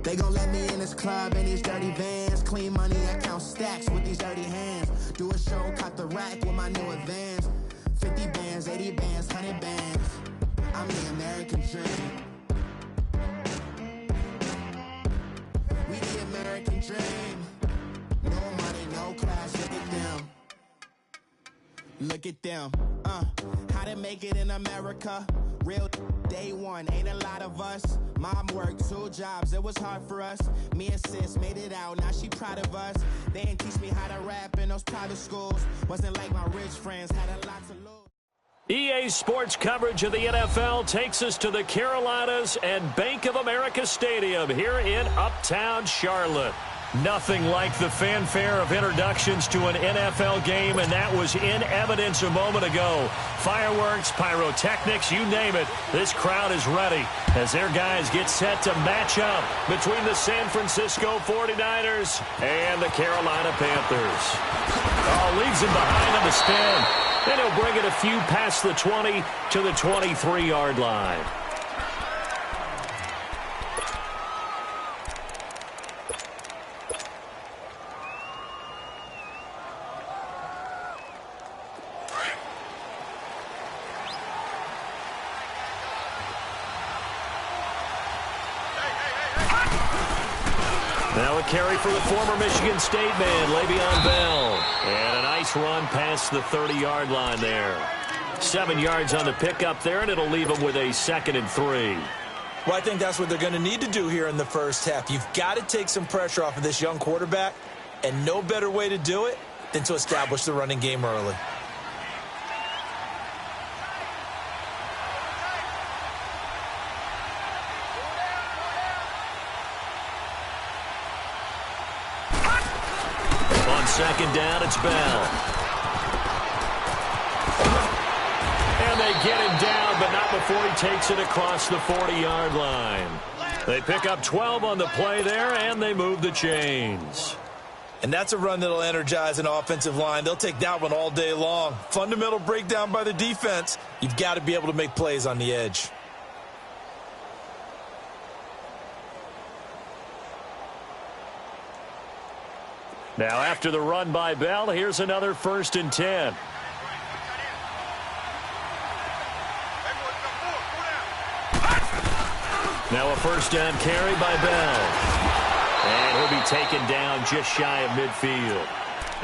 They gon' let me in this club in these dirty vans. Clean money, I count stacks with these dirty hands. Do a show, cop the rack with my new advance. 50 bands, 80 bands, 100 bands. I'm the American dream. We the American dream. No money, no class, look at them. Look at them, how to make it in America. Real day one, ain't a lot of us. Mom worked 2 jobs, it was hard for us. Me and sis made it out, now she proud of us. They didn't teach me how to rap in those private schools. Wasn't like my rich friends, had a lot to lose. EA Sports coverage of the NFL takes us to the Carolinas and Bank of America Stadium here in Uptown Charlotte. Nothing like the fanfare of introductions to an NFL game, and that was in evidence a moment ago. Fireworks, pyrotechnics, you name it. This crowd is ready as their guys get set to match up between the San Francisco 49ers and the Carolina Panthers. Oh, leaves him behind on the spin. Then he'll bring it a few past the 20 to the 23-yard line. Now a carry for the former Michigan State man, Le'Veon Bell. And a nice run past the 30-yard line there. 7 yards on the pickup there, and it'll leave him with a 2nd and 3. Well, I think that's what they're going to need to do here in the first half. You've got to take some pressure off of this young quarterback, and no better way to do it than to establish the running game early. Second down, it's Bell. And they get him down, but not before he takes it across the 40-yard line. They pick up 12 on the play there, and they move the chains. And that's a run that'll energize an offensive line. They'll take that one all day long. Fundamental breakdown by the defense. You've got to be able to make plays on the edge. Now, after the run by Bell, here's another 1st and 10. Now a 1st down carry by Bell. And he'll be taken down just shy of midfield.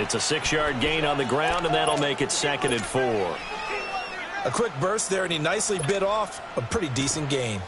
It's a 6-yard gain on the ground, and that'll make it 2nd and 4. A quick burst there, and he nicely bit off a pretty decent gain.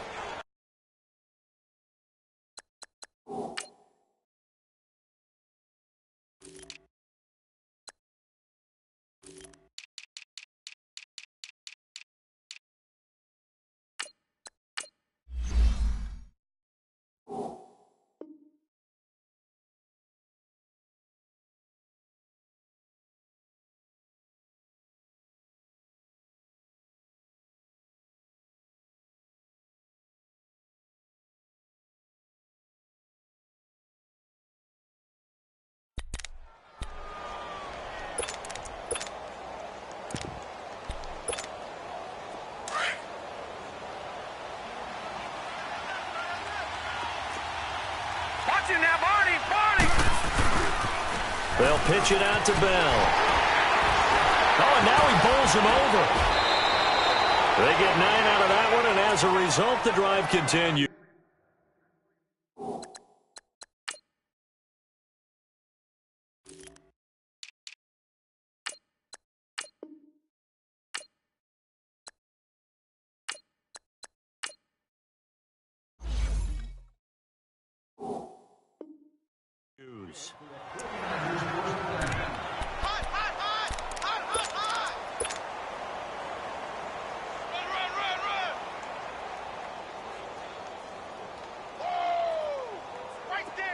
They'll pitch it out to Bell. Oh, and now he bowls him over. They get 9 out of that one, and as a result, the drive continues.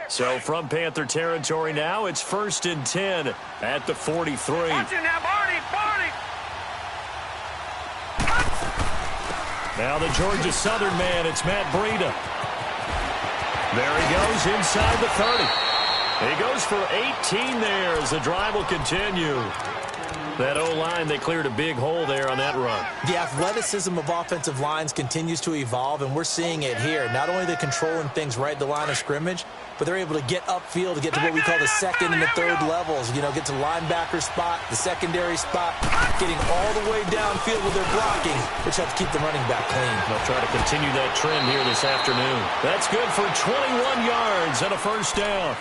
So from Panther territory now, it's 1st and 10 at the 43. Now the Georgia Southern man, it's Matt Breida. There he goes inside the 30. He goes for 18 there as the drive will continue. That O-line, they cleared a big hole there on that run. The athleticism of offensive lines continues to evolve, and we're seeing it here. Not only are they controlling things right at the line of scrimmage, but they're able to get upfield to get to what we call the second and the third levels. You know, get to linebacker spot, the secondary spot, getting all the way downfield with their blocking, which helps keep the running back clean. They'll try to continue that trend here this afternoon. That's good for 21 yards and a first down.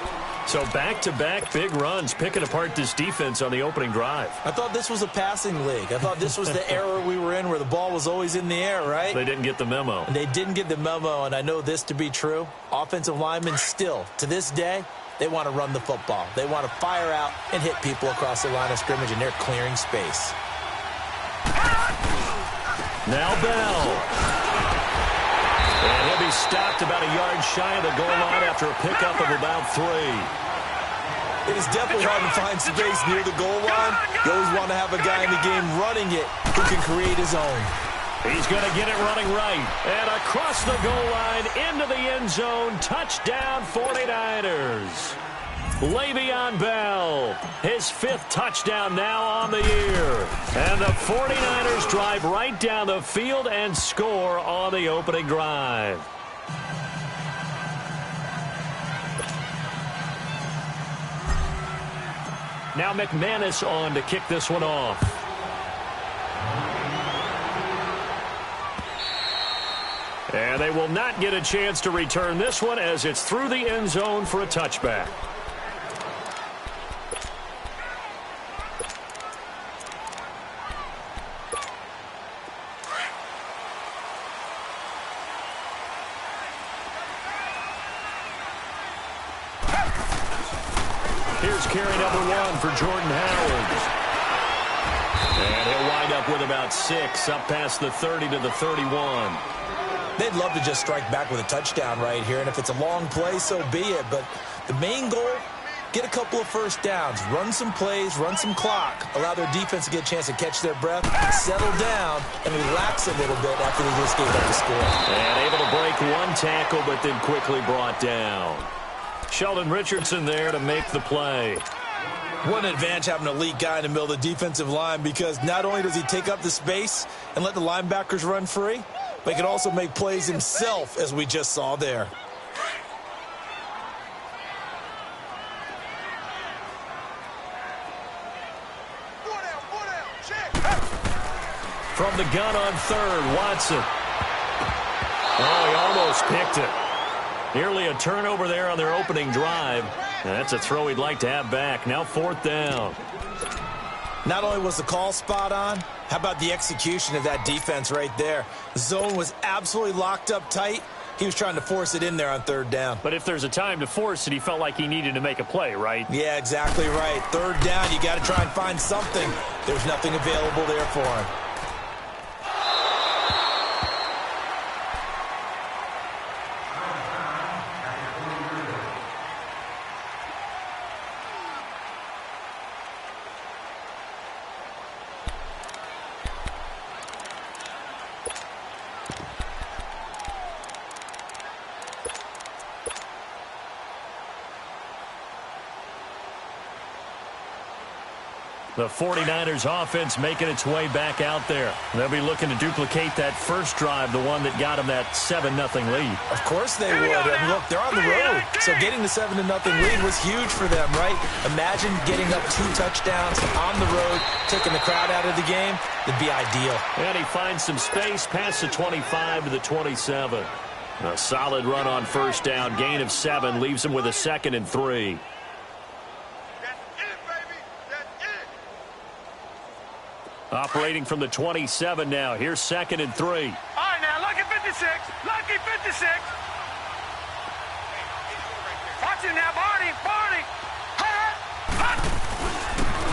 So back-to-back big runs, picking apart this defense on the opening drive. I thought this was a passing league. I thought this was the era we were in where the ball was always in the air, right? They didn't get the memo. They didn't get the memo, and I know this to be true. Offensive linemen still, to this day, they want to run the football. They want to fire out and hit people across the line of scrimmage, and they're clearing space. Now Bell. And he'll be stopped about a yard shy of the goal line after a pickup of about 3. It is definitely hard to find space near the goal line. You always want to have a guy in the game running it who can create his own. He's going to get it running right. And across the goal line into the end zone. Touchdown 49ers. Le'Veon Bell, his 5th touchdown now on the year. And the 49ers drive right down the field and score on the opening drive. Now McManus on to kick this one off. And they will not get a chance to return this one as it's through the end zone for a touchback. Here's carry number 1 for Jordan Howard. And he'll wind up with about 6, up past the 30 to the 31. They'd love to just strike back with a touchdown right here, and if it's a long play, so be it. But the main goal, get a couple of first downs, run some plays, run some clock, allow their defense to get a chance to catch their breath, settle down, and relax a little bit after they just gave up the score. And able to break one tackle, but then quickly brought down. Sheldon Richardson there to make the play. What an advantage having an elite guy in the middle of the defensive line, because not only does he take up the space and let the linebackers run free, but he can also make plays himself, as we just saw there. From the gun on 3rd, Watson. Oh, he almost picked it. Nearly a turnover there on their opening drive. And that's a throw he'd like to have back. Now 4th down. Not only was the call spot on, how about the execution of that defense right there? The zone was absolutely locked up tight. He was trying to force it in there on 3rd down. But if there's a time to force it, he felt like he needed to make a play, right? Yeah, exactly right. 3rd down, you got to try and find something. There's nothing available there for him. The 49ers offense making its way back out there. They'll be looking to duplicate that first drive, the one that got them that 7-0 lead. Of course they would. And look, they're on the road. So getting the 7-0 lead was huge for them, right? Imagine getting up 2 touchdowns on the road, taking the crowd out of the game. It'd be ideal. And he finds some space past the 25 to the 27. A solid run on first down. Gain of 7 leaves him with a 2nd and 3. Operating from the 27 now. Here's 2nd and 3. All right, now, lucky 56. Lucky 56. Watch him now, Barney. Barney.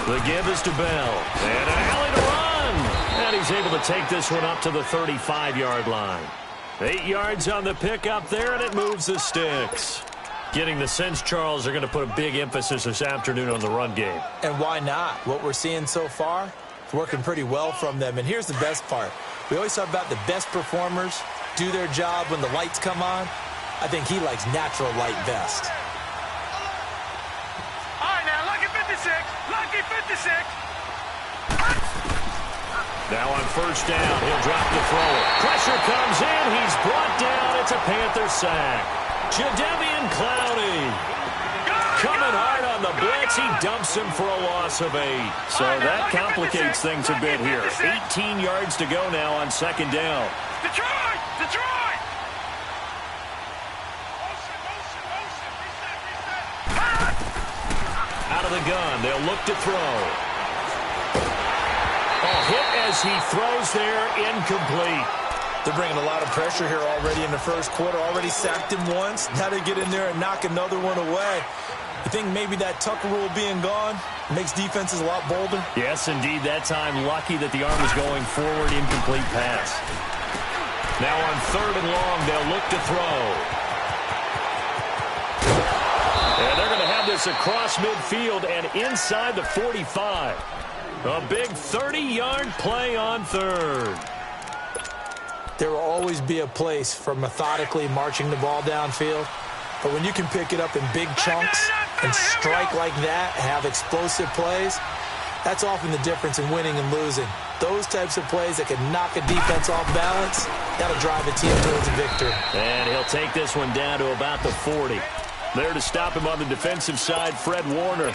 The give is to Bell. And a alley to run. And he's able to take this one up to the 35-yard line. 8 yards on the pickup there, and it moves the sticks. Getting the sense, Charles, are going to put a big emphasis this afternoon on the run game. And why not? What we're seeing so far, it's working pretty well from them. And here's the best part. We always talk about the best performers do their job when the lights come on. I think he likes natural light best. All right, now, lucky 56. Lucky 56. Now on first down, he'll drop the throw. Pressure comes in. He's brought down. It's a Panther sack. Jadeveon Clowney coming hard on the blitz. He dumps him for a loss of 8. So that complicates things a bit here. 18 yards to go now on second down. Detroit! Detroit! Out of the gun. They'll look to throw. Hit as he throws there, incomplete. They're bringing a lot of pressure here already in the first quarter. Already sacked him once. Now they get in there and knock another one away. I think maybe that Tucker rule being gone makes defenses a lot bolder. Yes, indeed. That time, lucky that the arm was going forward, incomplete pass. Now on third and long, they'll look to throw. And they're going to have this across midfield and inside the 45. A big 30-yard play on third. There will always be a place for methodically marching the ball downfield. But when you can pick it up in big chunks and strike like that, have explosive plays, that's often the difference in winning and losing. Those types of plays that can knock a defense off balance, that'll drive a team towards a victory. And he'll take this one down to about the 40. There to stop him on the defensive side, Fred Warner.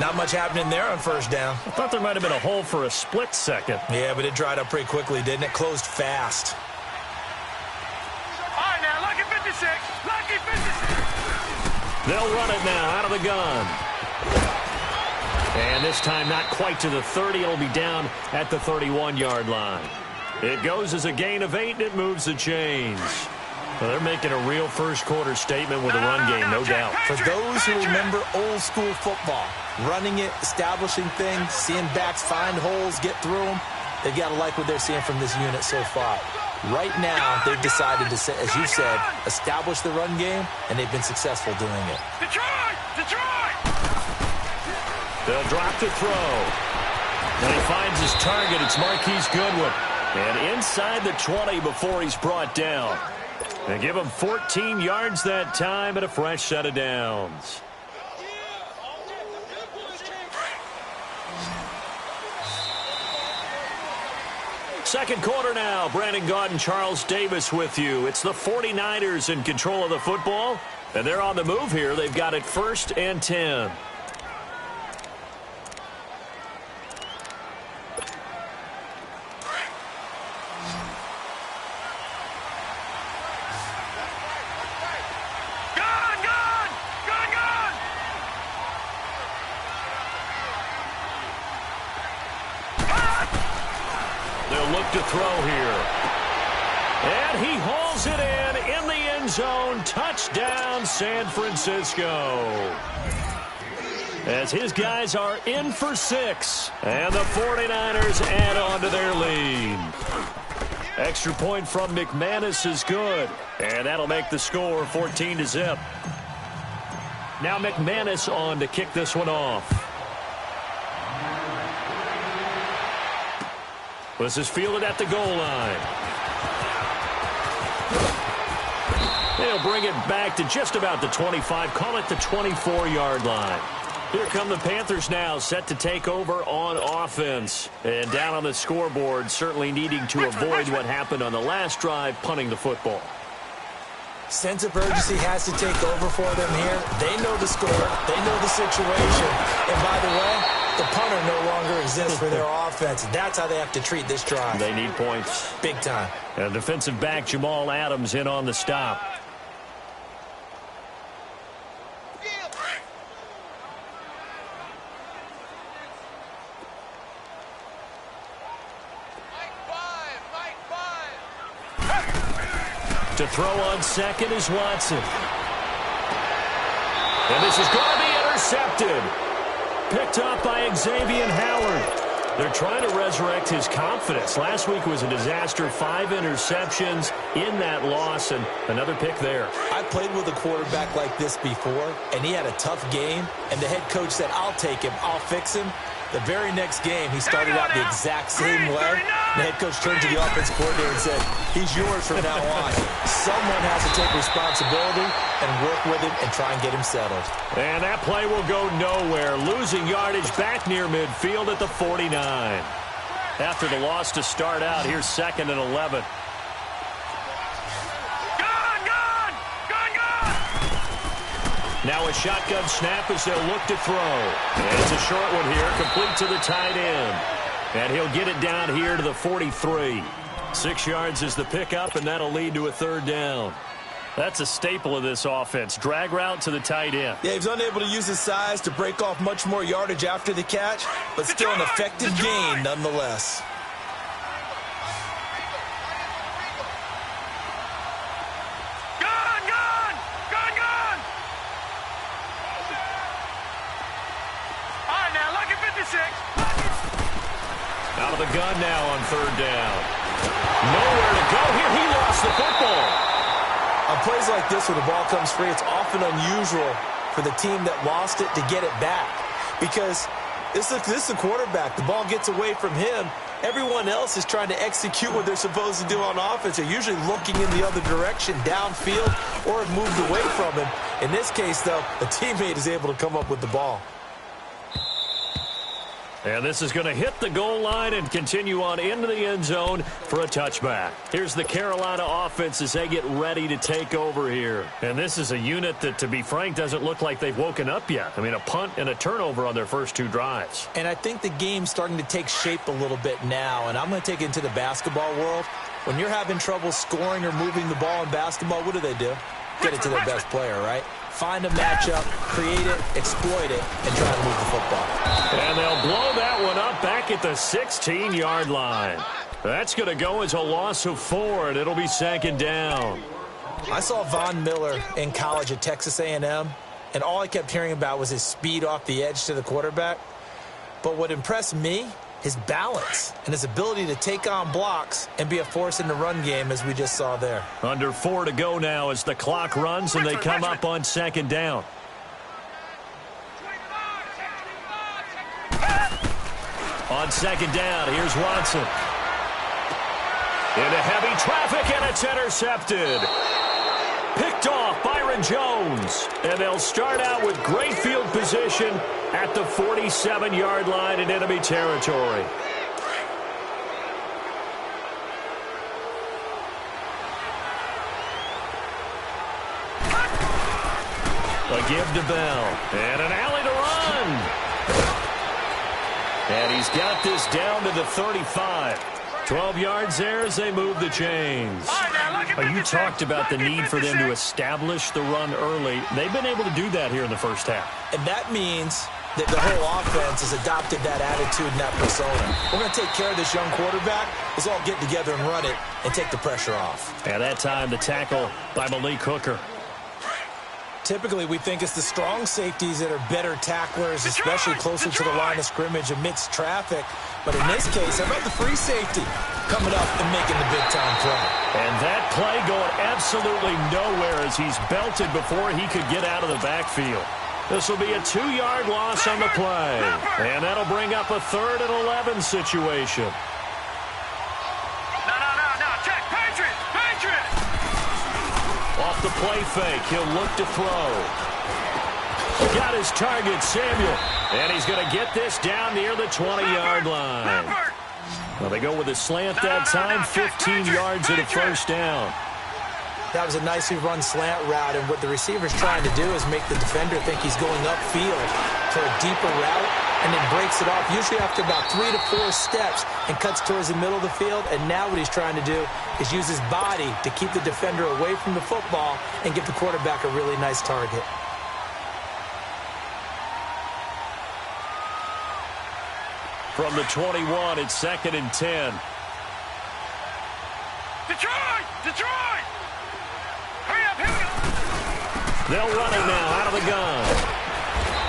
Not much happening there on first down. I thought there might have been a hole for a split second. Yeah, but it dried up pretty quickly, didn't it? Closed fast. All right, now, lucky 56. Lucky 56. They'll run it now out of the gun. And this time not quite to the 30. It'll be down at the 31-yard line. It goes as a gain of 8, and it moves the chains. Well, they're making a real first-quarter statement with a run game, no doubt. For those who remember old-school football, running it, establishing things, seeing backs find holes, get through them, they've got to like what they're seeing from this unit so far. Right now, they've decided to, as you said, establish the run game, and they've been successful doing it. Detroit! Detroit! They'll drop the throw. And he finds his target. It's Marquise Goodwin. And inside the 20 before he's brought down. They give him 14 yards that time and a fresh set of downs. Second quarter now. Brandon Gaudin, Charles Davis with you. It's the 49ers in control of the football. And they're on the move here. They've got it 1st and 10. To throw here. And he hauls it in the end zone. Touchdown, San Francisco. As his guys are in for 6. And the 49ers add on to their lead. Extra point from McManus is good. And that'll make the score 14-0. Now McManus on to kick this one off. This is fielded at the goal line. They'll bring it back to just about the 25. Call it the 24-yard line. Here come the Panthers now, set to take over on offense. And down on the scoreboard, certainly needing to avoid what happened on the last drive, punting the football. Sense of urgency has to take over for them here. They know the score. They know the situation. And by the way, the punter no longer exists for their offense. That's how they have to treat this drive. They need points. Big time. And defensive back Jamal Adams in on the stop. To throw on second is Watson. And this is going to be intercepted. Picked up by Xavier Howard. They're trying to resurrect his confidence. Last week was a disaster. 5 interceptions in that loss, and another pick there. I played with a quarterback like this before, and he had a tough game, and the head coach said, I'll take him, I'll fix him. The very next game, he started out the exact same way. The head coach turned to the offensive coordinator and said, he's yours from now on. Someone has to take responsibility and work with him and try and get him settled. And that play will go nowhere. Losing yardage back near midfield at the 49. after the loss to start out. Here's 2nd and 11. Now a shotgun snap as they'll look to throw. And it's a short one here, complete to the tight end. And he'll get it down here to the 43. 6 yards is the pickup, and that'll lead to a 3rd down. That's a staple of this offense. Drag route to the tight end. Yeah, he was unable to use his size to break off much more yardage after the catch, but still an effective gain nonetheless. Out of the gun now on 3rd down. Nowhere to go here. He lost the football. On plays like this where the ball comes free, it's often unusual for the team that lost it to get it back. Because this is the quarterback. The ball gets away from him. Everyone else is trying to execute what they're supposed to do on offense. They're usually looking in the other direction, downfield, or have moved away from him. In this case, though, a teammate is able to come up with the ball. And this is going to hit the goal line and continue on into the end zone for a touchback. Here's the Carolina offense as they get ready to take over here. And this is a unit that, to be frank, doesn't look like they've woken up yet. I mean, a punt and a turnover on their first 2 drives. And I think the game's starting to take shape a little bit now. And I'm going to take it into the basketball world. When you're having trouble scoring or moving the ball in basketball, what do? Get it to their best player, right? Find a matchup, create it, exploit it, and try to move the football. And they'll blow that one up back at the 16-yard line. That's going to go as a loss of 4, and it'll be 2nd down. I saw Von Miller in college at Texas A&M, and all I kept hearing about was his speed off the edge to the quarterback. But what impressed me, his balance and his ability to take on blocks and be a force in the run game, as we just saw there. Under 4 to go now as the clock runs and they come up on 2nd down. On 2nd down, here's Watson. Into heavy traffic, and it's intercepted. Picked off Byron Jones. And they'll start out with great field position at the 47-yard line in enemy territory. A give to Bell. And an alley to run. And he's got this down to the 35. 12 yards there as they move the chains. You talked about the need for them to establish the run early. They've been able to do that here in the first half. And that means that the whole offense has adopted that attitude and that persona. We're going to take care of this young quarterback. Let's all get together and run it and take the pressure off. At that time, the tackle by Malik Hooker. Typically, we think it's the strong safeties that are better tacklers, especially closer to the line of scrimmage amidst traffic. But in this case, how about the free safety coming up and making the big-time play? And that play going absolutely nowhere as he's belted before he could get out of the backfield. This will be a 2-yard loss on the play. And that'll bring up a 3rd and 11 situation. No, check, Patriot! Off the play fake, he'll look to throw. Got his target, Samuel. And he's going to get this down near the 20-yard line. Well, they go with a slant that time, 15 yards and a 1st down. That was a nicely run slant route, and what the receiver's trying to do is make the defender think he's going upfield for a deeper route, and then breaks it off, usually after about 3 to 4 steps, and cuts towards the middle of the field. And now what he's trying to do is use his body to keep the defender away from the football and give the quarterback a really nice target. From the 21, it's 2nd and 10. Detroit! Hurry up! They'll run it now out of the gun.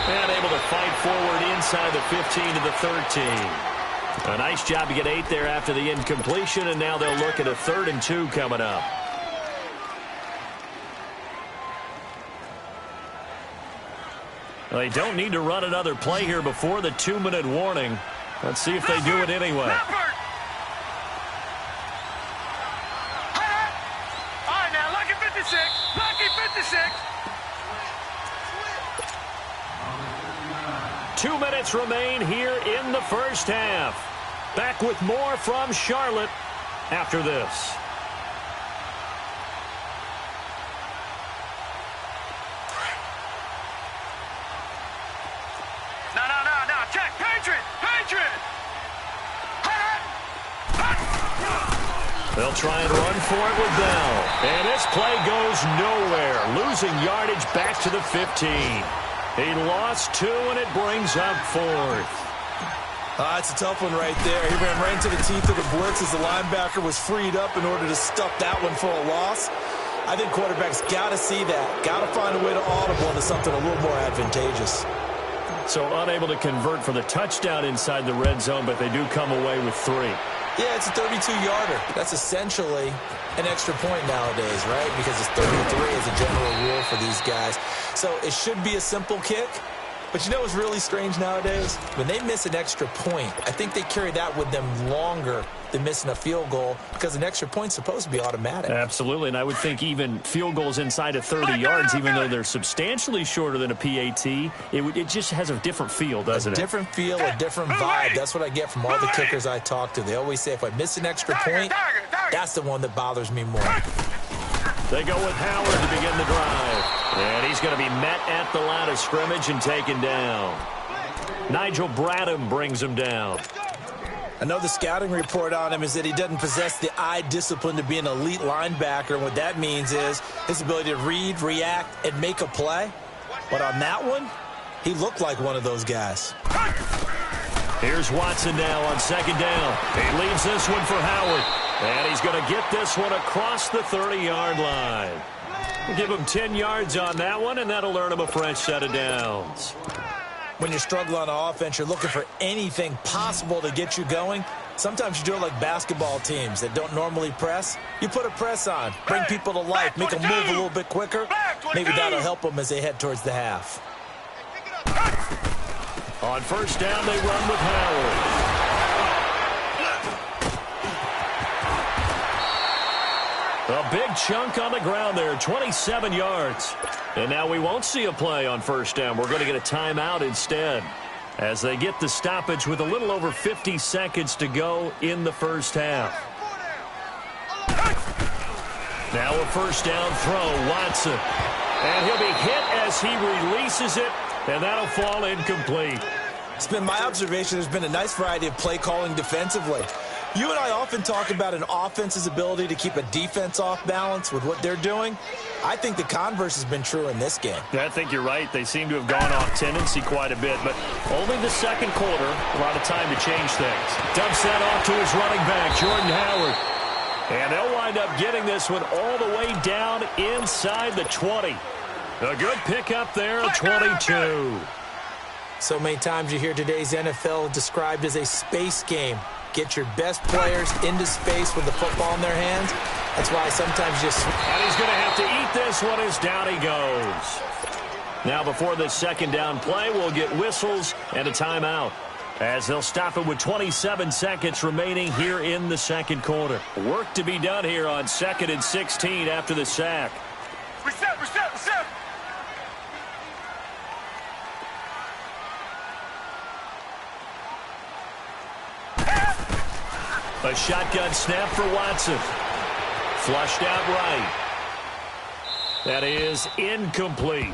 And able to fight forward inside the 15 to the 13. A nice job to get 8 there after the incompletion, and now they'll look at a 3rd and 2 coming up. Well, they don't need to run another play here before the 2-minute warning. Let's see if they do it anyway. All right, now, lucky 56. 2 2 minutes remain here in the first half. Back with more from Charlotte after this. No. Check. Patriot. They'll try and run for it with Bell. And this play goes nowhere. Losing yardage back to the 15. He lost 2, and it brings up 4th. It's a tough one right there. He ran right into the teeth of the blitz as the linebacker was freed up in order to stuff that one for a loss. I think quarterbacks got to see that. Got to find a way to audible into something a little more advantageous. So unable to convert for the touchdown inside the red zone, but they do come away with 3. Yeah, it's a 32-yarder. That's essentially an extra point nowadays, right? Because it's 33 as a general rule for these guys. So it should be a simple kick. But you know what's really strange nowadays? When they miss an extra point, I think they carry that with them longer than missing a field goal because an extra point's supposed to be automatic. Absolutely, and I would think even field goals inside of 30 yards, even though they're substantially shorter than a PAT, it just has a different feel, doesn't it? A different feel, a different vibe. That's what I get from all the kickers I talk to. They always say if I miss an extra point, that's the one that bothers me more. They go with Howard to begin the drive. And he's going to be met at the line of scrimmage and taken down. Nigel Bradham brings him down. I know the scouting report on him is that he doesn't possess the eye discipline to be an elite linebacker. And what that means is his ability to read, react, and make a play. But on that one, he looked like one of those guys. Here's Watson now on second down. He leaves this one for Howard. And he's going to get this one across the 30-yard line. Give him 10 yards on that one, and that'll earn him a fresh set of downs. When you're struggling on offense, you're looking for anything possible to get you going. Sometimes you do it like basketball teams that don't normally press. You put a press on, bring people to life, make them move a little bit quicker. Maybe that'll help them as they head towards the half. On first down, they run with Howard. A big chunk on the ground there, 27 yards. And now we won't see a play on first down. We're going to get a timeout instead as they get the stoppage with a little over 50 seconds to go in the first half. Now a first down throw, Watson. And he'll be hit as he releases it, and that'll fall incomplete. It's been my observation there's been a nice variety of play calling defensively. You and I often talk about an offense's ability to keep a defense off balance with what they're doing. I think the converse has been true in this game. Yeah, I think you're right. They seem to have gone off tendency quite a bit, but only the second quarter, a lot of time to change things. Dumps that off to his running back, Jordan Howard. And they'll wind up getting this one all the way down inside the 20. A good pickup there, 22. So many times you hear today's NFL described as a space game. Get your best players into space with the football in their hands. That's why sometimes just... And he's going to have to eat this one as down he goes. Now before this second down play, we'll get whistles and a timeout as they'll stop it with 27 seconds remaining here in the second quarter. Work to be done here on 2nd and 16 after the sack. Reset. A shotgun snap for Watson. Flushed out right. That is incomplete.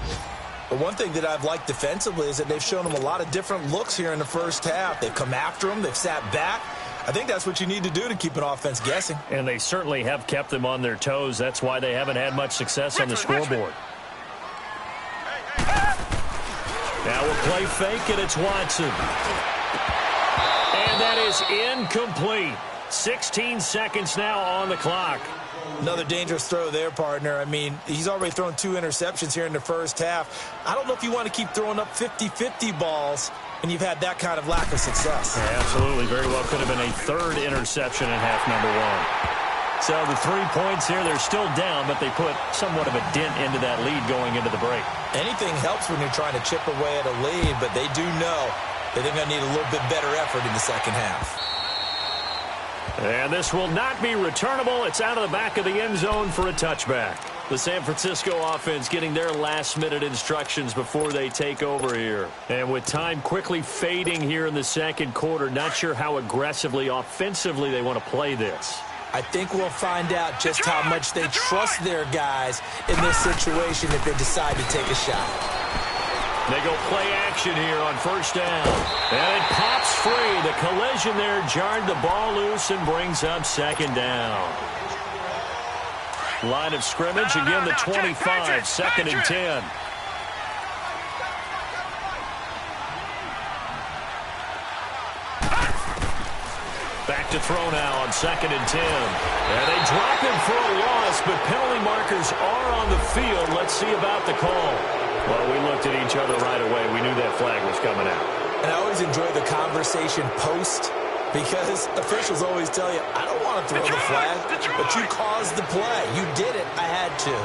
But one thing that I've liked defensively is that they've shown him a lot of different looks here in the first half. They've come after him. They've sat back. I think that's what you need to do to keep an offense guessing. And they certainly have kept them on their toes. That's why they haven't had much success on the scoreboard. Now we'll play fake, and it's Watson. And that is incomplete. 16 seconds now on the clock. Another dangerous throw there, partner. I mean, he's already thrown 2 interceptions here in the first half. I don't know if you want to keep throwing up 50-50 balls and you've had that kind of lack of success. Yeah, absolutely. Very well could have been a 3rd interception in half number 1. So the 3 points here, they're still down, but they put somewhat of a dent into that lead going into the break. Anything helps when you're trying to chip away at a lead, but they do know that they're going to need a little bit better effort in the second half. And this will not be returnable. It's out of the back of the end zone for a touchback. The San Francisco offense getting their last-minute instructions before they take over here. And with time quickly fading here in the second quarter, not sure how aggressively, offensively they want to play this. I think we'll find out just how much they trust their guys in this situation if they decide to take a shot. They go play action here on first down. And it pops free. The collision there jarred the ball loose and brings up second down. Line of scrimmage, again the 25, second and 10. Back to throw now on second and 10. And they drop him for a loss, but penalty markers are on the field. Let's see about the call. Well, we looked at each other right away. We knew that flag was coming out. And I always enjoy the conversation post, because officials always tell you, I don't want to throw the flag, but you caused the play. You did it. I had to.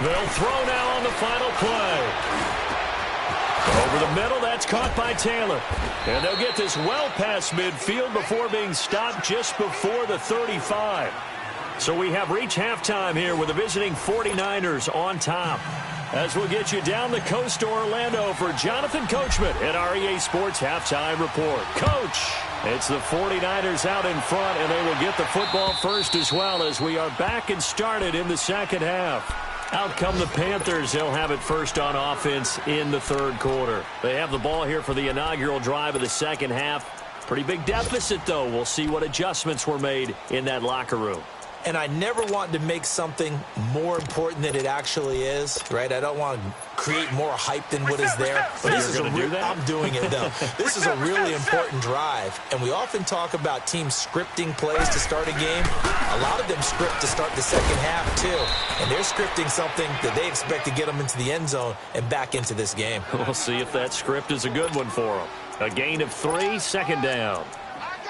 They'll throw now on the final play. Over the middle, that's caught by Taylor. And they'll get this well past midfield before being stopped just before the 35. So we have reached halftime here with the visiting 49ers on top. As we'll get you down the coast to Orlando for Jonathan Coachman at our EA Sports Halftime Report. Coach, it's the 49ers out in front, and they will get the football first as well as we are back and started in the second half. Out come the Panthers. They'll have it first on offense in the third quarter. They have the ball here for the inaugural drive of the second half. Pretty big deficit, though. We'll see what adjustments were made in that locker room. And I never want to make something more important than it actually is, right? I don't want to create more hype than what is there. But this is I'm doing it, though. This is a really important drive. And we often talk about teams scripting plays to start a game. A lot of them script to start the second half, too. And they're scripting something that they expect to get them into the end zone and back into this game. We'll see if that script is a good one for them. A gain of 3, second down.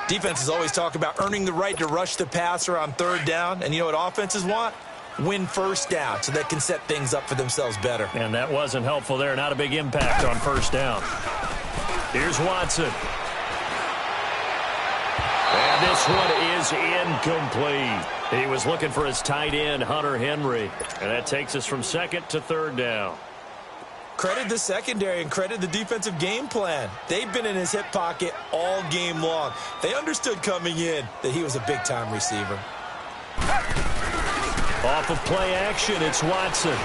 Defenses always talk about earning the right to rush the passer on third down. And you know what offenses want? Win first down so they can set things up for themselves better. And that wasn't helpful there. Not a big impact on first down. Here's Watson. And this one is incomplete. He was looking for his tight end, Hunter Henry. And that takes us from second to third down. Credit the secondary and credit the defensive game plan. They've been in his hip pocket all game long. They understood coming in that he was a big-time receiver. Off of play action, it's Watson.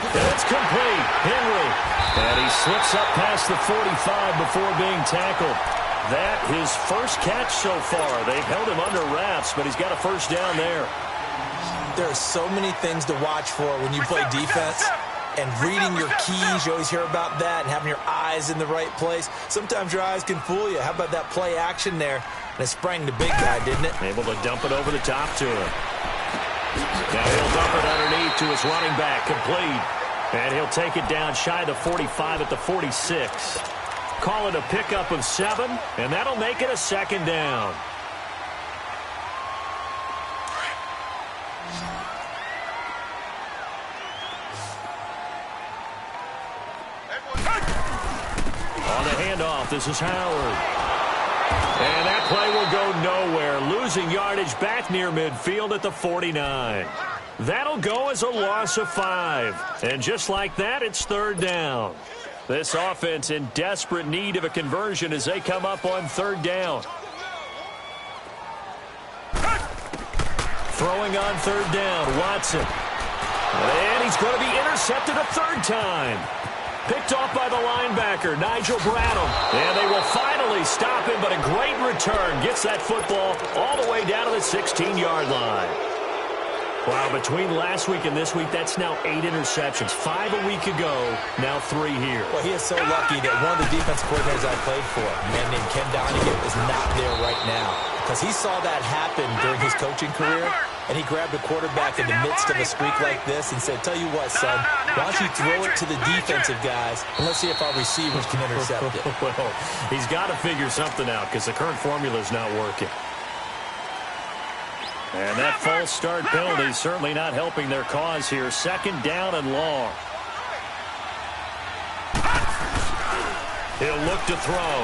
And it's complete. Henry. And he slips up past the 45 before being tackled. That his first catch so far. They've held him under wraps, but he's got a first down there. There are so many things to watch for when you play defense. And reading your keys, you always hear about that, and having your eyes in the right place. Sometimes your eyes can fool you. How about that play action there? And it sprang the big guy, didn't it? Able to dump it over the top to him. Now he'll dump it underneath to his running back, complete. And he'll take it down shy of the 45 at the 46. Call it a pickup of 7, and that'll make it a second down. On the handoff, this is Howard. And that play will go nowhere. Losing yardage back near midfield at the 49. That'll go as a loss of 5. And just like that, it's third down. This offense in desperate need of a conversion as they come up on third down. Throwing on third down, Watson. And he's going to be intercepted a third time. Picked off by the linebacker, Nigel Bradham. And they will finally stop him, but a great return. Gets that football all the way down to the 16-yard line. Wow, between last week and this week, that's now 8 interceptions. 5 a week ago, now 3 here. Well, he is so lucky that one of the defensive coordinators I played for, a man named Ken Donegan, is not there right now. Because he saw that happen during his coaching career, and he grabbed a quarterback in the midst of a streak like this and said, tell you what, son, why don't you throw it to the defensive guys, and let's see if our receivers can intercept it. Well, he's got to figure something out because the current formula is not working. And that false start penalty is certainly not helping their cause here. Second down and long. He'll look to throw.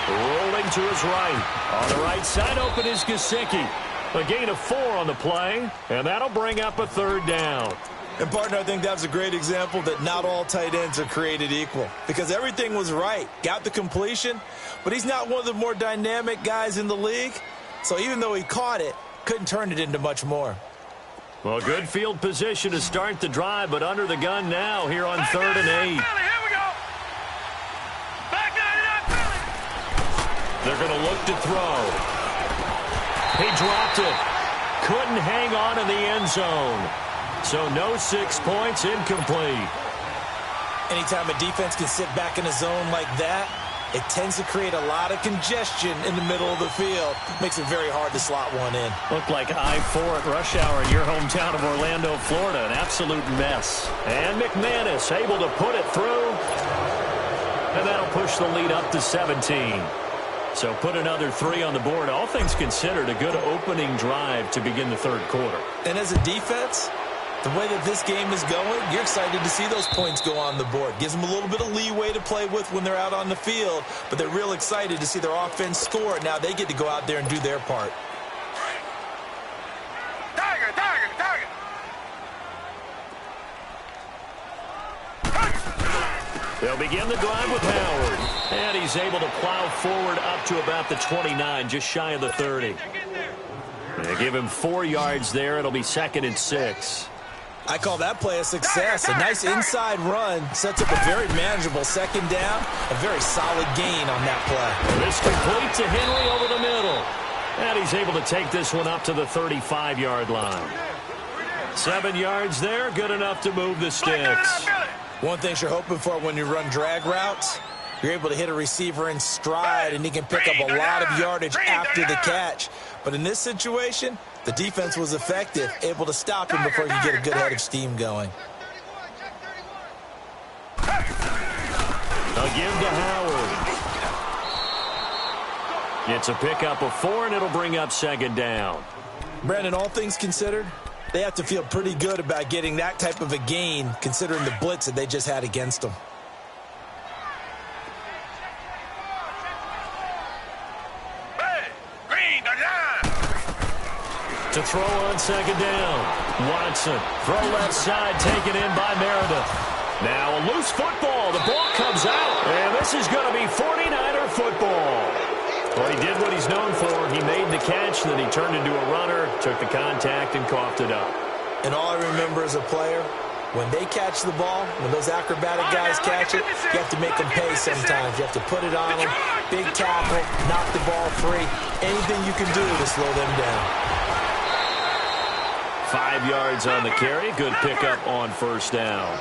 Rolling to his right. On the right side open is Gesicki. A gain of 4 on the play, and that'll bring up a 3rd down. And, partner, I think that was a great example that not all tight ends are created equal because everything was right. Got the completion, but he's not one of the more dynamic guys in the league. So even though he caught it, couldn't turn it into much more. Well, good field position to start the drive, but under the gun now here on 3rd and 8. Here we go. Back 99, They're going to look to throw. He dropped it. Couldn't hang on in the end zone. So no 6 points, incomplete. Anytime a defense can sit back in a zone like that, it tends to create a lot of congestion in the middle of the field. Makes it very hard to slot one in. Looked like I-4 at rush hour in your hometown of Orlando, Florida. An absolute mess. And McManus able to put it through. And that'll push the lead up to 17. So put another 3 on the board. All things considered, a good opening drive to begin the 3rd quarter. And as a defense, the way that this game is going, you're excited to see those points go on the board. Gives them a little bit of leeway to play with when they're out on the field, but they're real excited to see their offense score. Now they get to go out there and do their part. Target. They'll begin the drive with Howard. And he's able to plow forward up to about the 29, just shy of the 30. They give him 4 yards there. It'll be 2nd and 6. I call that play a success. A nice inside run sets up a very manageable 2nd down. A very solid gain on that play. This complete to Henry over the middle. And he's able to take this one up to the 35-yard line. 7 yards there, good enough to move the sticks. One thing you're hoping for when you run drag routes, you're able to hit a receiver in stride, and he can pick up a lot of yardage after the catch. But in this situation, the defense was effective, able to stop him before he could get a good head of steam going. A give to Howard. It's a pickup of 4, and it'll bring up 2nd down. Brandon, all things considered, they have to feel pretty good about getting that type of a gain, considering the blitz that they just had against them. To throw on 2nd down. Watson, throw left side, taken in by Meredith. Now a loose football. The ball comes out, and this is going to be 49er football. Well, he did what he's known for. He made the catch, then he turned into a runner, took the contact, and coughed it up. And all I remember as a player, when they catch the ball, when those acrobatic guys catch it, you have to make them pay sometimes. You have to put it on them, big tackle, knock the ball free. Anything you can do to slow them down. 5 yards on the carry. Good pickup on 1st down.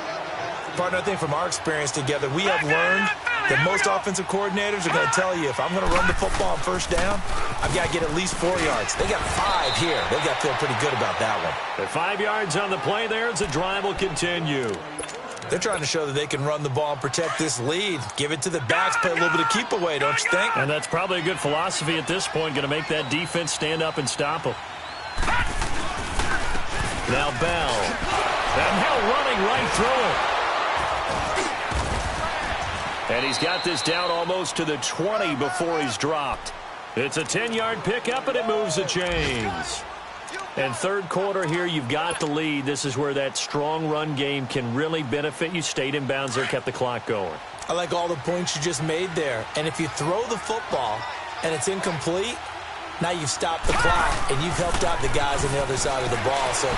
Partner, I think from our experience together, we have learned that most offensive coordinators are going to tell you, if I'm going to run the football on 1st down, I've got to get at least 4 yards. They got 5 here. They've got to feel pretty good about that one. At 5 yards on the play there as the drive will continue. They're trying to show that they can run the ball and protect this lead. Give it to the backs, play a little bit of keep away, don't you think? And that's probably a good philosophy at this point, going to make that defense stand up and stop them. Now Bell. And now running right through it. And he's got this down almost to the 20 before he's dropped. It's a 10-yard pickup, and it moves the chains. And 3rd quarter here, you've got the lead. This is where that strong run game can really benefit you. Stayed in bounds there, kept the clock going. I like all the points you just made there. And if you throw the football and it's incomplete, now you've stopped the clock, and you've helped out the guys on the other side of the ball. So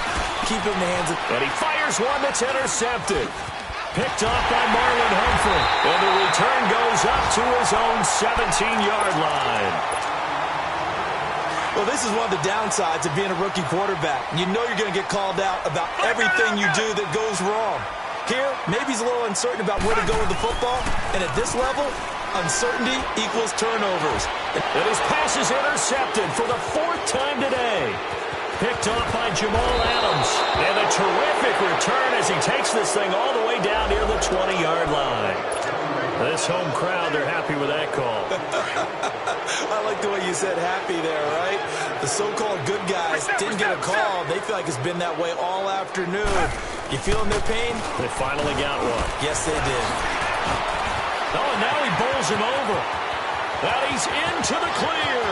keep it in the hands of... And he fires one that's intercepted. Picked off by Marlon Humphrey. And the return goes up to his own 17-yard line. Well, this is one of the downsides of being a rookie quarterback. You know you're going to get called out about everything you do that goes wrong. Here, maybe he's a little uncertain about where to go with the football. And at this level, uncertainty equals turnovers. And his pass is intercepted for the 4th time today. Picked off by Jamal Adams. And a terrific return as he takes this thing all the way down near the 20-yard line. This home crowd, they're happy with that call. I like the way you said happy there, right? The so-called good guys didn't get a call. They feel like it's been that way all afternoon. You feeling their pain? They finally got one. Yes, they did. Oh, and now he bowls him over. And he's into the clear.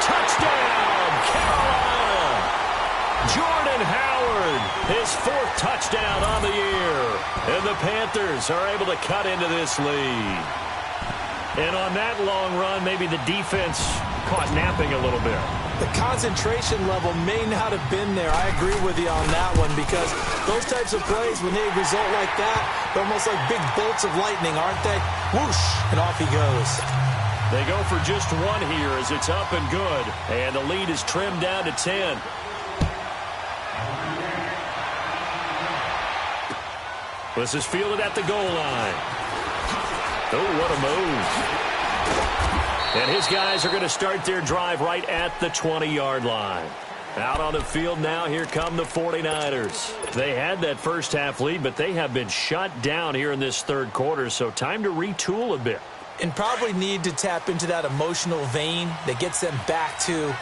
Touchdown, Carolina. Jordan Howard, his 4th touchdown on the year. And the Panthers are able to cut into this lead. And on that long run, maybe the defense caught napping a little bit. The concentration level may not have been there. I agree with you on that one because those types of plays, when they result like that, they're almost like big bolts of lightning, aren't they? Whoosh, and off he goes. They go for just 1 here as it's up and good. And the lead is trimmed down to 10. This is fielded at the goal line. Oh, what a move. And his guys are going to start their drive right at the 20-yard line. Out on the field now, here come the 49ers. They had that first half lead, but they have been shut down here in this 3rd quarter, so time to retool a bit. And probably need to tap into that emotional vein that gets them back to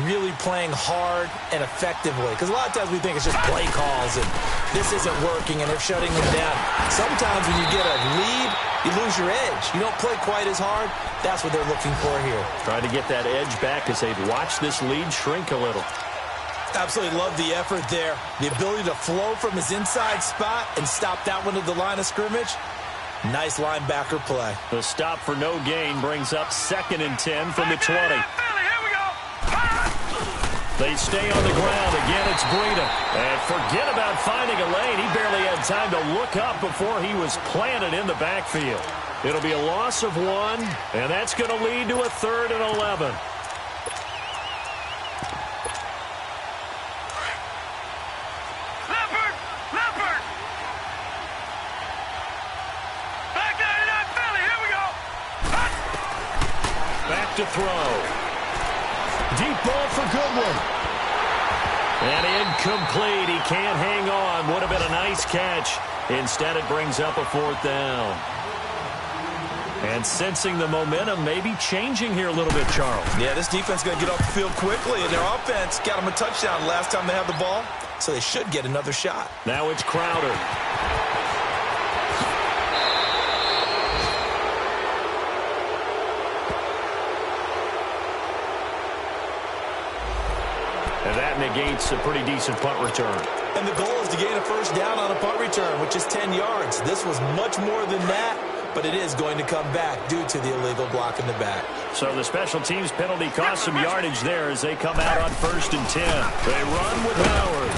really playing hard and effectively. Because a lot of times we think it's just play calls and this isn't working and they're shutting them down. Sometimes when you get a lead, you lose your edge. You don't play quite as hard. That's what they're looking for here. Trying to get that edge back as they've watched this lead shrink a little. Absolutely love the effort there. The ability to flow from his inside spot and stop that one to the line of scrimmage. Nice linebacker play. The stop for no gain brings up 2nd and 10 from the 20. They stay on the ground. Again, it's Breida. And forget about finding a lane. He barely had time to look up before he was planted in the backfield. It'll be a loss of 1, and that's going to lead to a 3rd and 11. Leopard! Back down to that Philly. Here we go. Back to throw. Deep ball for Goodwin. And incomplete. He can't hang on. Would have been a nice catch. Instead, it brings up a 4th down. And sensing the momentum maybe changing here a little bit, Charles. Yeah, this defense is going to get off the field quickly, and their offense got them a touchdown last time they had the ball, so they should get another shot. Now it's Crowder. And that negates a pretty decent punt return. And the goal is to gain a 1st down on a punt return, which is 10 yards. This was much more than that, but it is going to come back due to the illegal block in the back. So the special teams penalty cost some yardage there as they come out on 1st and 10. They run with Howard.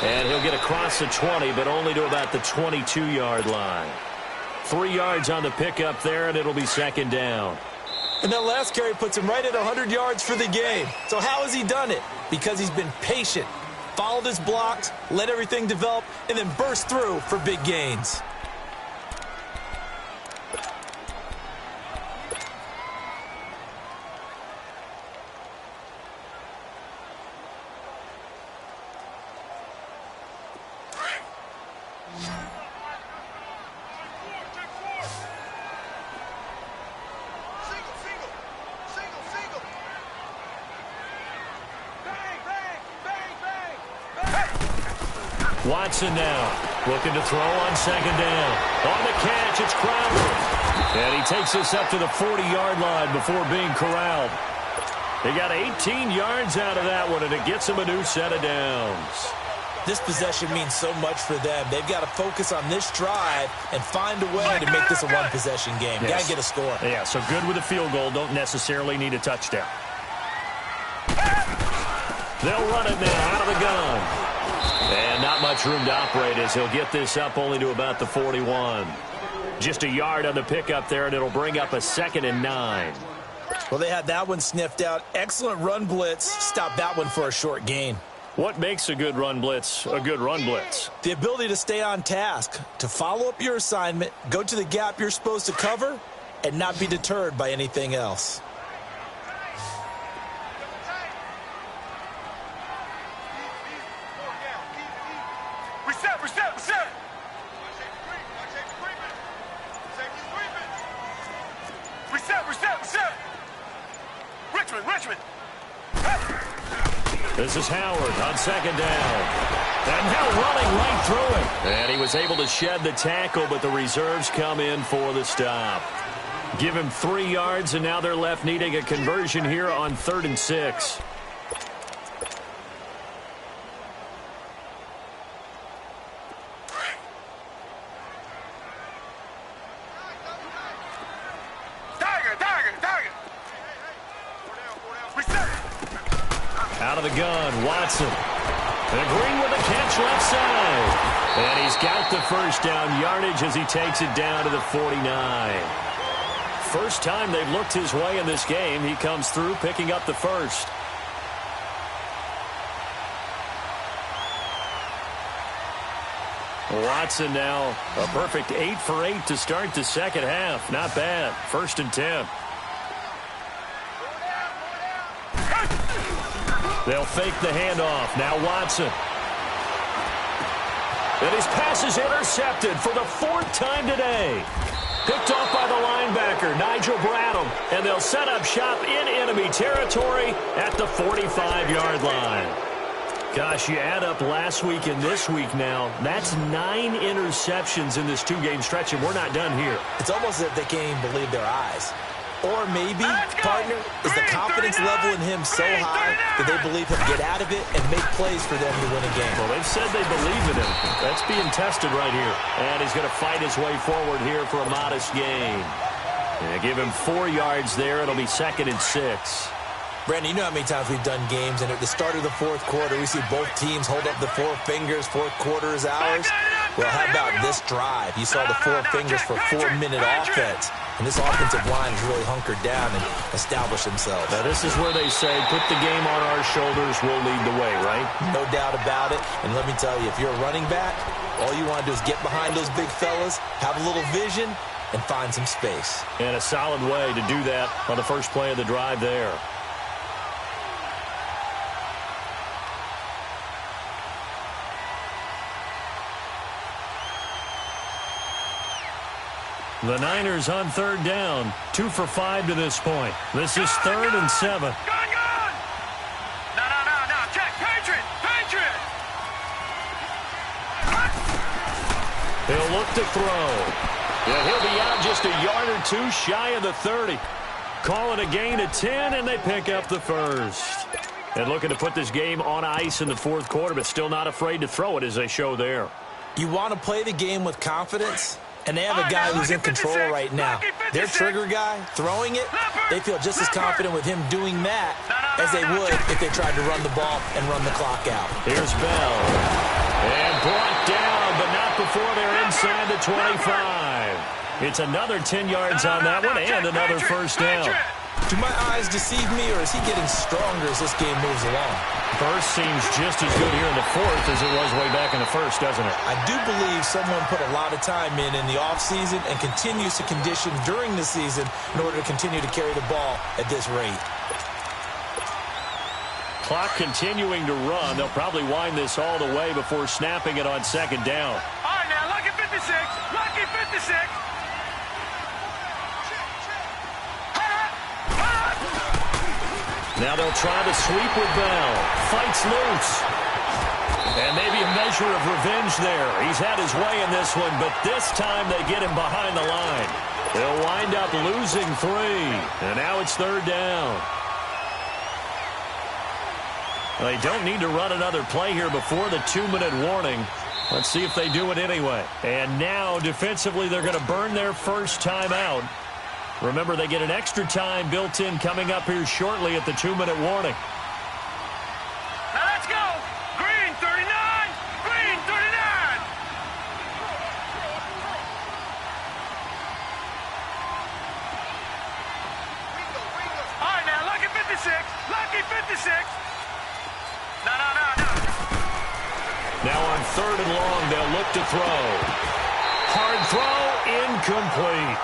And he'll get across the 20, but only to about the 22-yard line. 3 yards on the pickup there, and it'll be 2nd down. And that last carry puts him right at 100 yards for the game. So how has he done it? Because he's been patient, followed his blocks, let everything develop, and then burst through for big gains. Watson now looking to throw on 2nd down. On the catch, it's Crowder. And he takes this up to the 40-yard line before being corralled. He got 18 yards out of that one, and it gets him a new set of downs. This possession means so much for them. They've got to focus on this drive and find a way to make this a one-possession game. Yes. Got to get a score. Yeah, so good with a field goal. Don't necessarily need a touchdown. They'll run it now out of the gun. And not much room to operate as he'll get this up only to about the 41. Just a yard on the pickup there, and it'll bring up a 2nd and 9. Well, they had that one sniffed out. Excellent run blitz. Stop that one for a short gain. What makes a good run blitz a good run blitz? The ability to stay on task, to follow up your assignment, go to the gap you're supposed to cover, and not be deterred by anything else. Reset. Reset. Richmond. This is Howard on 2nd down. And now running right through it. And he was able to shed the tackle, but the reserves come in for the stop. Give him 3 yards, and now they're left needing a conversion here on 3rd and 6. Out of the gun, Watson. And Green with a catch left side. And he's got the first down yardage as he takes it down to the 49. First time they've looked his way in this game. He comes through picking up the first. Watson now a perfect 8 for 8 to start the second half. Not bad. 1st and 10. They'll fake the handoff. Now Watson. And his pass is intercepted for the 4th time today. Picked off by the linebacker, Nigel Bradham. And they'll set up shop in enemy territory at the 45-yard line. Gosh, you add up last week and this week now. That's 9 interceptions in this 2-game stretch, and we're not done here. It's almost as if they can't even believe their eyes. Or maybe, partner, is the confidence level in him so high that they believe he'll get out of it and make plays for them to win a game. Well, they've said they believe in him. That's being tested right here. And he's going to fight his way forward here for a modest gain. Yeah, give him 4 yards there. It'll be 2nd and 6. Brandon, you know how many times we've done games, and at the start of the 4th quarter, we see both teams hold up the 4 fingers, 4th quarter is ours. Well, how about this drive? You saw the 4 fingers for 4-minute offense. And this offensive line has really hunkered down and established themselves. Now, this is where they say, put the game on our shoulders, we'll lead the way, right? No doubt about it. And let me tell you, if you're a running back, all you want to do is get behind those big fellas, have a little vision, and find some space. And a solid way to do that on the first play of the drive there. The Niners on 3rd down. 2 for 5 to this point. This is 3rd and 7. Gun! No. Check. Patriot! He'll look to throw. Yeah, he'll be out just a yard or 2 shy of the 30. Call it a gain of 10, and they pick up the first. And looking to put this game on ice in the 4th quarter, but still not afraid to throw it as they show there. You want to play the game with confidence? And they have a guy who's in control right now. Their trigger guy, throwing it, they feel just as confident with him doing that as they would if they tried to run the ball and run the clock out. Here's Bell. And brought down, but not before they're inside the 25. It's another 10 yards on that one and another first down. Do my eyes deceive me, or is he getting stronger as this game moves along? First seems just as good here in the 4th as it was way back in the 1st, doesn't it? I do believe someone put a lot of time in the offseason and continues to condition during the season in order to continue to carry the ball at this rate. Clock continuing to run. They'll probably wind this all the way before snapping it on 2nd down. All right, now, lucky 56. Lucky 56. Now they'll try to sweep with Bell. Fights loose. And maybe a measure of revenge there. He's had his way in this one, but this time they get him behind the line. They'll wind up losing 3. And now it's 3rd down. They don't need to run another play here before the 2-minute warning. Let's see if they do it anyway. And now, defensively, they're going to burn their first timeout. Remember, they get an extra time built in coming up here shortly at the 2-minute warning. Now let's go. Green 39. Green 39. All right, now, lucky 56. Lucky 56. No. Now on 3rd and long, they'll look to throw. Hard throw, incomplete.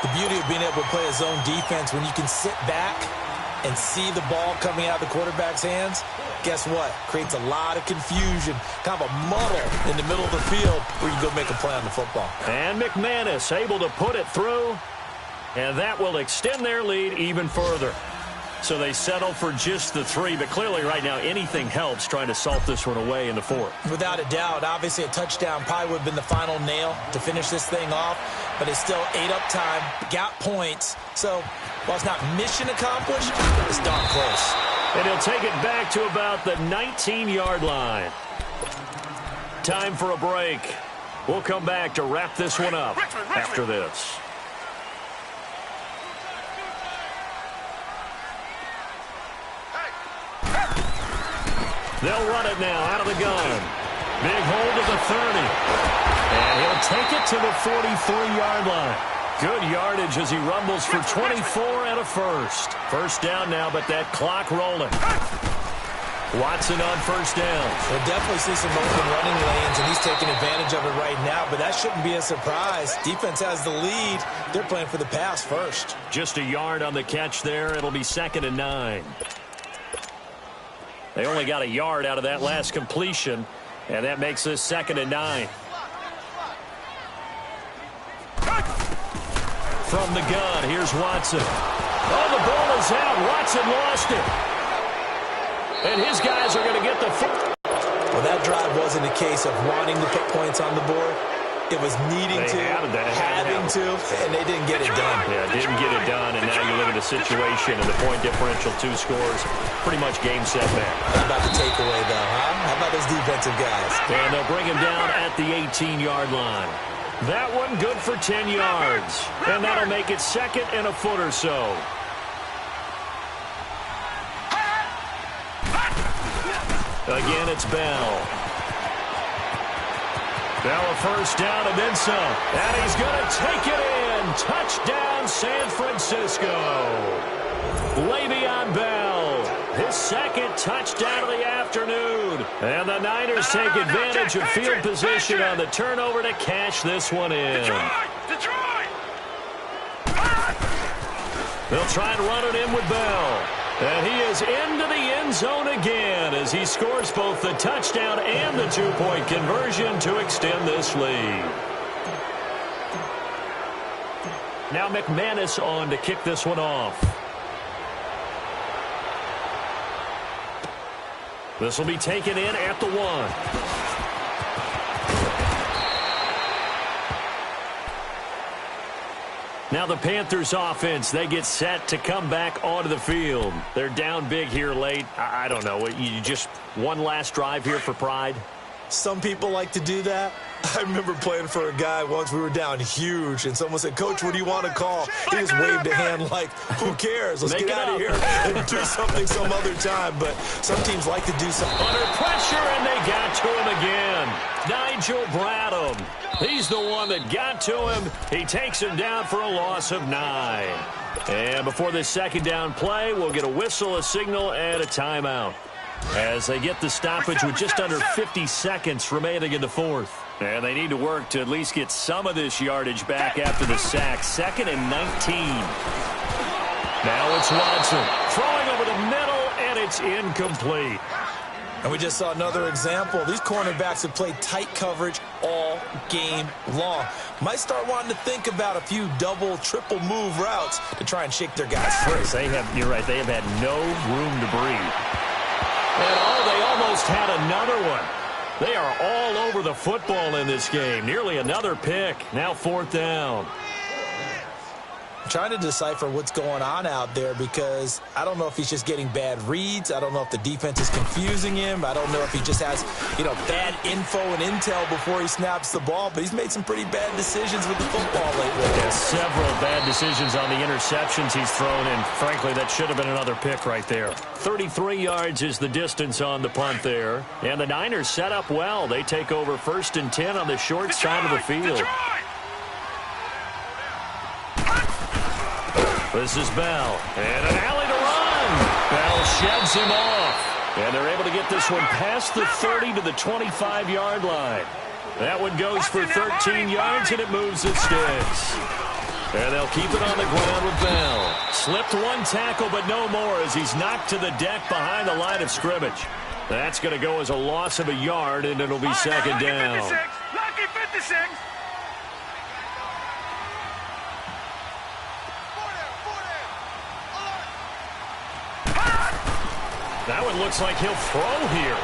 The beauty of being able to play a zone defense, when you can sit back and see the ball coming out of the quarterback's hands, guess what? Creates a lot of confusion, kind of a muddle in the middle of the field where you can go make a play on the football. And McManus able to put it through, and that will extend their lead even further. So they settle for just the 3, but clearly right now anything helps trying to salt this one away in the 4th. Without a doubt, obviously a touchdown probably would have been the final nail to finish this thing off, but it's still ate up time, got points. So while it's not mission accomplished, it's darn close. And he'll take it back to about the 19-yard line. Time for a break. We'll come back to wrap this one up after this. They'll run it now out of the gun. Big hold of the 30. And he'll take it to the 43-yard line. Good yardage as he rumbles for 24 and a first. First down now, but that clock rolling. Watson on first down. We'll definitely see some open running lanes, and he's taking advantage of it right now, but that shouldn't be a surprise. Defense has the lead. They're playing for the pass first. Just a yard on the catch there. It'll be 2nd and 9. They only got a yard out of that last completion, and that makes this 2nd and 9. From the gun, here's Watson. Oh, the ball is out. Watson lost it. And his guys are going to get the foot. Well, that drive wasn't a case of wanting to put points on the board. It was needing to, having to, and they didn't get it done. Yeah, didn't get it done, and now you look at the situation and the point differential, 2 scores, pretty much game set back. How about the takeaway, though, huh? How about those defensive guys? And they'll bring him down at the 18-yard line. That one good for 10 yards, and that'll make it 2nd and a foot or so. Again, it's Bell. Now a first down and then some. And he's going to take it in. Touchdown, San Francisco. Le'Veon Bell, his 2nd touchdown of the afternoon. And the Niners take advantage of field position on the turnover to cash this one in. Detroit! They'll try and run it in with Bell. And he is into the end zone again as he scores both the touchdown and the 2-point conversion to extend this lead. Now McManus on to kick this one off. This will be taken in at the 1. Now the Panthers offense, they get set to come back onto the field. They're down big here late. I don't know. You just one last drive here for pride? Some people like to do that. I remember playing for a guy once. We were down huge, and someone said, "Coach, what do you want to call?" He just waved a hand like, "Who cares? Let's get out of here and do something some other time." But some teams like to do something. Under pressure, and they got to him again. Nigel Bradham. He's the one that got to him. He takes him down for a loss of 9. And before this 2nd down play, we'll get a whistle, a signal, and a timeout as they get the stoppage with just under 50 seconds remaining in the 4th. And they need to work to at least get some of this yardage back after the sack. 2nd and 19. Now it's Watson throwing over the middle, and it's incomplete. And we just saw another example. These cornerbacks have played tight coverage all game long. Might start wanting to think about a few double, triple move routes to try and shake their guys free. You're right, they have had no room to breathe. And they almost had another one. They are all over the football in this game. Nearly another pick. Now 4th down. I'm trying to decipher what's going on out there because I don't know if he's just getting bad reads. I don't know if the defense is confusing him. I don't know if he just has, bad info and intel before he snaps the ball. But he's made some pretty bad decisions with the football lately. Yeah, several bad decisions on the interceptions he's thrown, and frankly, that should have been another pick right there. 33 yards is the distance on the punt there. And the Niners set up well. They take over 1st and 10 on the short side of the field. This is Bell, and an alley to run. Bell sheds him off, and they're able to get this one past the 30 to the 25-yard line. That one goes for 13 yards, and it moves its sticks. And they'll keep it on the ground with Bell. Slipped one tackle, but no more as he's knocked to the deck behind the line of scrimmage. That's going to go as a loss of a yard, and it'll be 2nd down. Lucky 56. That one looks like he'll throw here.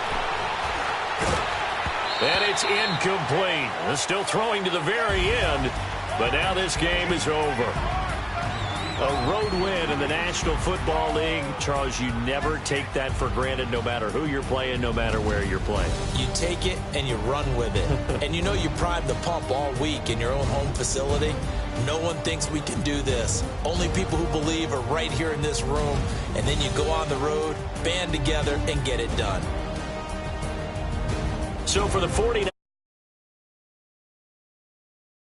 And it's incomplete. Still throwing to the very end, but now this game is over. A road win in the National Football League. Charles, you never take that for granted no matter who you're playing, no matter where you're playing. You take it and you run with it. And you know you primed the pump all week in your own home facility. No one thinks we can do this. Only people who believe are right here in this room. And then you go on the road, band together, and get it done. So for the 49ers.